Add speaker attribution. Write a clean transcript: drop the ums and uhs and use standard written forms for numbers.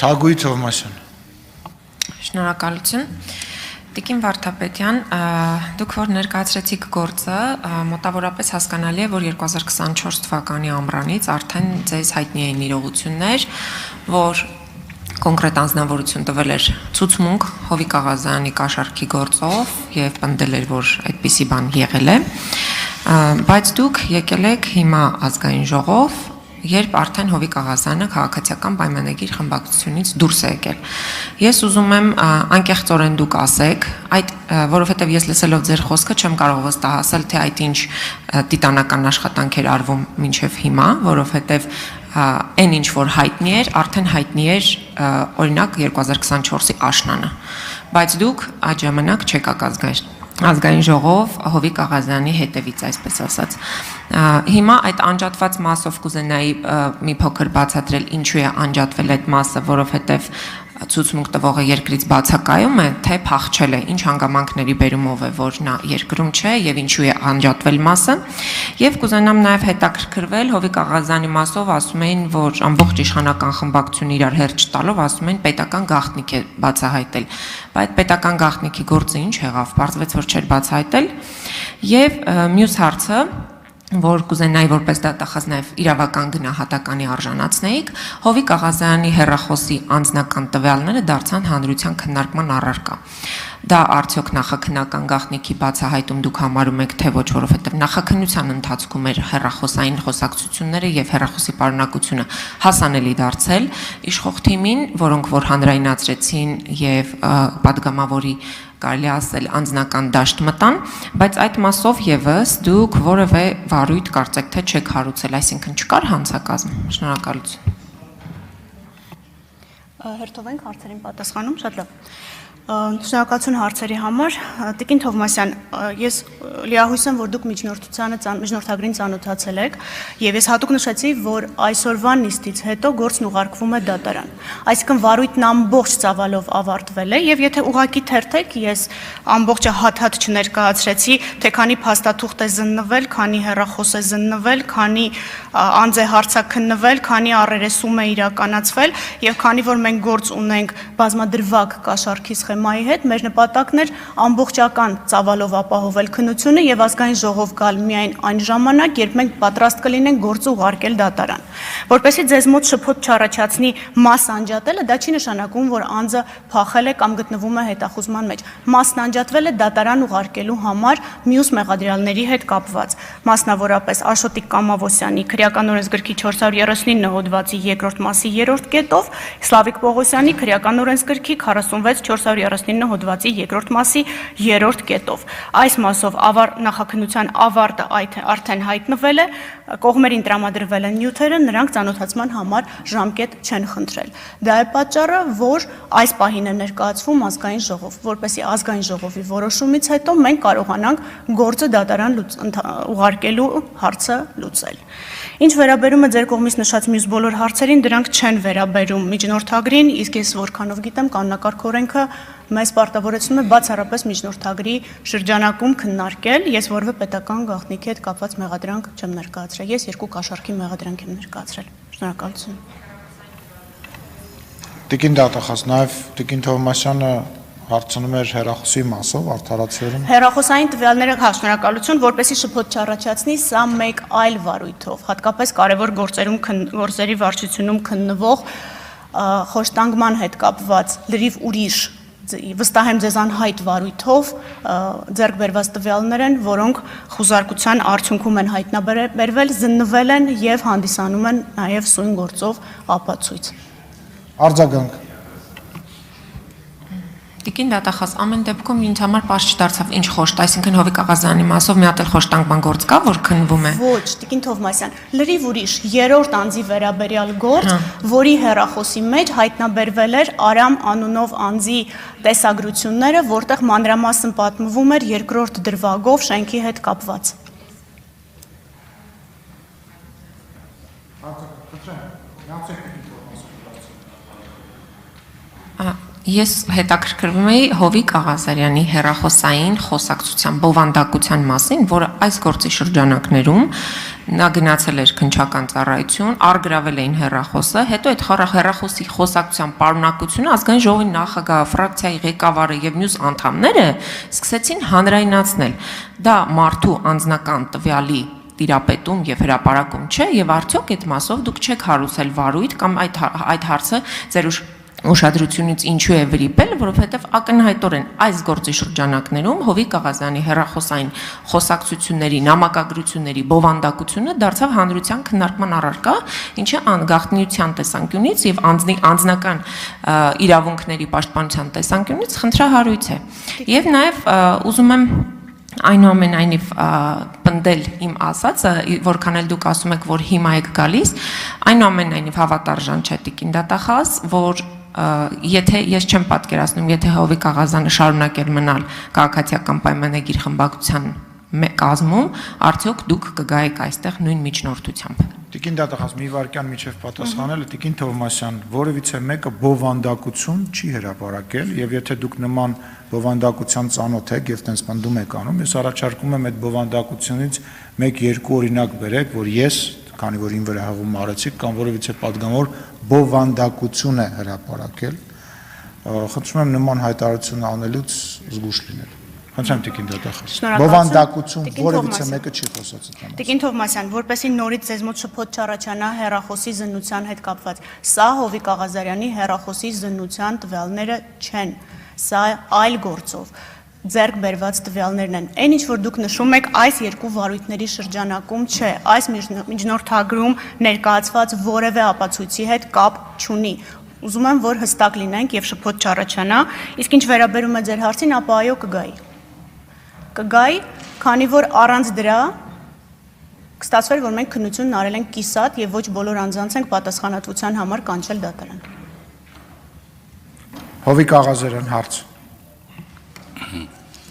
Speaker 1: Թագուհի Թովմասյան։
Speaker 2: Շնորհակալություն։ Տիկին Վարդապետյան, դուք որ ներկայացրեցիք գործը, մոտավորապես հասկանալի է, որ 2024 թվականի ամռանից արդեն ձեզ հայտնի էին իրողություններ, որ կոնկրետ անձնավորություն տվել էր ցուցմունք Հովիկ Աղազյանի կաշառքի գործով եւ պնդել էր, որ այդպիսի բան եղել է, բայց դուք եկել եք հիմա ազգային ժողով, երբ արդեն Հովիկ Աղազյանը քաղաքացիական պայմանագիր խմբակցությունից դուրս է եկել։ Ես ուզում եմ անկեղծորեն դուք ասեք, որովհետև ես լսելով ձեր խոսքը չեմ կարող վստահել, թե այդ ինչ տիտանական աշխատանք էր արվում մինչև հիմա, որովհետև այն ինչ որ հայտնի էր, արդեն հայտնի էր օրինակ 2024-ի աշնանը, բայց դուք այդ ժամանակ չեկաք ազգային ժողով Հովիկ Աղազյանի հետևից, այսպես ասած։ Հիմա այդ անջատված մասով կուզենայի մի փոքր բացատրել ինչու է անջատվել այդ մասը, որովհետև ցուցմունք տվողը երկրից բացակայում է, թե փախչել է, ինչ հանգամանքների բերումով է, որ նա երկրում չէ եւ ինչու է անջատվել մասը, եւ կուզենամ նաեւ հետաքրքրվել Հովիկ Աղազյանի մասով, ասում էին, որ ամբողջ իշխանական խմբակցությունը իրար հերթ չտալով, ասում են պետական գաղտնիք է բացահայտել, բայց պետական գաղտնիքի գործը ինչ եղավ, պարզվեց, որ չէր բացահայտել, եւ մյուս հարցը որ կուզենայի որպես դատախազ նաև իրավական գնահատականի արժանացնեիք, Հովիկ Աղազյանի հեռախոսի անձնական տվյալները դարձան հանրության քննարկման առարկա։ Դա արդյոք նախաքննական գաղտնիքի բացահայտում դուք համարում եք, թե ոչ, որովհետև նախաքննության ընթացքում էր հեռախոսային խոսակցությունները եւ հեռախոսի պարունակությունը հասանելի դարձել իշխող թիմին, որոնք որ հանրայնացրեցին եւ падգամավորի կարելի ասել անձնական դաշտ մտան, բայց այդ մասով եւս դուք որևէ վարույթ կարծեք թե չեք հարուցել, այսինքն չկար հանցակազմ։ Շնորհակալություն։
Speaker 3: Հերթով ենք հարցերին պատասխանում, շատ լավ։ Շնորհակալություն հարցերի համար, Տիկին Թովմասյան, ես լիահույս եմ, որ դուք միջնորդագրին ծանոթացել եք, եւ ես հատուկ նշեցի, որ այսօրվա նիստից հետո գործն ուղարկվում է դատարան։ Այսինքն վարույթն ամբողջ ծավալով ավարտվել է, եւ եթե ուղակի թերթեք, ես ամբողջը հատ-հատ չներկայացրեցի, թե քանի փաստաթուղթ է զննվել, քանի հեռախոս է զննվել, քանի անձ է հարցաքննվել, քանի առերեսում է իրականացվել, եւ քանի որ մենք գործ ունենք բազմադրվակ կաշառքի սխեմայի հետ, մեր նպատակն էր ամբողջական ծավալով ապահովել քննությունը եւ ազգային ժողով գալ միայն այն ժամանակ, երբ մենք պատրաստ կլինենք գործը ուղարկել դատարան։ Որպեսզի ձեզ մոտ շփոթ չառաջացնի մաս անջատելը, դա չի նշանակում, որ անձը փախել է կամ գտնվում է հետախուզման մեջ։ Մասն անջատվել է դատարան ուղարկելու համար մյուս մեղադրյալների հետ կապված։ Մասնավորապես Աշոտիկ Կամավոսյանի քրեական օրենսգրքի 439 հոդվածի 2-րդ մասի 3-րդ կետով, Սլավիկ Պողոսյանի քրեական օրենսգրքի 46-439 հոդվածի 2-րդ մասի 3-րդ կետով։ Այս մասով նախաքննության ավարտը արդեն հայտնվել է, կողմերին տրամադրվել են նյութերը, նրանք ծանոթացման համար ժամկետ չեն խնդրել։ Դա է պատճառը, որ այս պահին է ներկայացվում ազգային ժողով, որպեսզի ազգային ժողովի որոշումից հետո մենք կարողանանք գործը դատարան ուղարկելու հարցը լուծել։ Ինչ վերաբերում է ձեր կողմից նշած մյուս բոլոր հարցերին, դրանք չեն վերաբերում միջնորդագրին, իսկ ես որքանով գիտեմ, կանոնակարգ օրենքը մեզ պարտավորեցնում է բացառապես միջնորդագրի շրջանակում քննարկել, ես որևէ պետական գաղտնիքի հետ կապված մեղադրանք չեմ ներկայացրել, ես 2 կաշառքի մեղադրանք եմ ներկայացրել։ Շնորհակալություն։
Speaker 1: Տիկին դատախազ, նաև Տիկին Թովմասյանը հարցնում էր հեռախոսի մասով, արդարացիորեն։
Speaker 3: Հեռախոսային տվյալները շնորհակալություն, որպեսզի շփոթ չառաջացնի, սա մեկ այլ վարույթով, հատկապես կարևոր գործերի վարչությունում քննվող խոշտանգման հետ կապված լրիվ ուրիշ, վստահ եմ ձեզ անհայտ վարույթով ձեռք բերված տվյալներ են, որոնք խուզարկության արդյունքում են հայտնաբերվել, զննվել են եւ հանդիսանում են նաեւ սույն գործով ապացույց։
Speaker 1: Արձագանք։
Speaker 2: Տիկին դատախազ, ամեն դեպքում ինձ համար պարզ չդարձավ ինչ խոշտ, այսինքն Հովիկ Աղազյանի մասով մի հատ էլ խոշտանգման գործ կա, որ քննվում է։
Speaker 3: Ոչ, Տիկին Թովմասյան, լրիվ ուրիշ 3-րդ անձի վերաբերյալ գործ, որի հեռախոսի մեջ հայտնաբերվել էր Արամ անունով անձի տեսագրությունները, որտեղ մանրամասն պատմվում էր 2-րդ դրվագով շենքի հետ կապված։
Speaker 2: Ես հետաքրքրվում էի Հովիկ Աղազարյանի հեռախոսային խոսակցության բովանդակության մասին, որը այս գործի շրջանակներում նա գնացել էր քննչական ծառայություն, առգրավել էին հեռախոսը, հետո այդ հեռախոսի խոսակցության պարունակությունը ազգային ժողովի նախագահը, ֆրակցիայի ղեկավարը եւ մյուս անդամները սկսեցին հանրայնացնել։ Դա մարդու անձնական տվյալի տիրապետում եւ հրապարակում չէ, եւ արդյոք այդ մասով դուք չեք հարուցել վարույթ կամ այդ հարցը ձեր ուշադրությունից ինչու է վրիպել, որովհետև ակնհայտորեն այս գործի շրջանակներում Հովիկ Աղազյանի հեռախոսային խոսակցությունների, նամակագրությունների բովանդակությունը դարձավ հանրության քննարկման առարկա, ինչը անգաղտնիության տեսանկյունից եւ անձնական իրավունքների պաշտպանության տեսանկյունից խնդրահարույց է։ Եվ նաեւ ուզում եմ այնուամենայնիվ պնդել իմ ասածը, որքան էլ դուք ասում եք, որ հիմա եք գալիս, այնուամենայնիվ հավատարժան չէ Տիկին դատախազ, որ եթե ես չեմ պատկերացնում, եթե Հովիկ Աղազյանը շարունակեր մնալ քաղաքացիական պայմանագիր խմբակցության կազմում, արդյոք դուք կգայեք այստեղ նույն միջնորդությամբ։
Speaker 1: Տիկին դատախազ մի վարքյան միջև պատասխանելը Տիկին Թովմասյան, որևիցե մեկը բովանդակություն չի հրապարակել, եւ եթե դուք նման բովանդակության ծանոթ եք եւ տենց պնդում եք անում, ես առաջարկում եմ այդ բովանդակությունից 1-2 օրինակ բերեք, որ ես, քանի որ ին վրա հաղում արեցիք, կամ որևիցե падգամավոր բովանդակություն է հրապարակել, խնդրում եմ նման հայտարարություն անելուց զգուշ լինել։ Խնդրեմ Տիկին դատախազ։ Բովանդակություն որևիցե մեկը չի խոսած այդ մասին։
Speaker 3: Տիկին Թովմասյան, որպեսզի նորից ձեզ մոտ շփոթ չառաջանա հեռախոսի զննության հետ կապված։ Սա Հովիկ Աղազարյանի հեռախոսի զննության տվյալները չեն։ Սա այլ գործով ձեռք բերված տվյալներն են։ Այն ինչ որ դուք նշում եք, այս երկու վարույթների շրջանակում չէ, այս միջնորդագրում ներկայացված որևէ ապացույցի հետ կապ չունի։ Ուզում եմ, որ հստակ լինենք եւ շփոթ չառաջանա, իսկ ինչ վերաբերում է ձեր հարցին, ապա այո կգայի։ Կգայի, քանի որ առանց դրա կստացվեր, որ մենք քննությունն արել ենք կիսատ եւ ոչ բոլոր անձանց ենք պատասխանատվության համար կանչել դատարան։
Speaker 1: Հովիկ Աղազարյան հարց։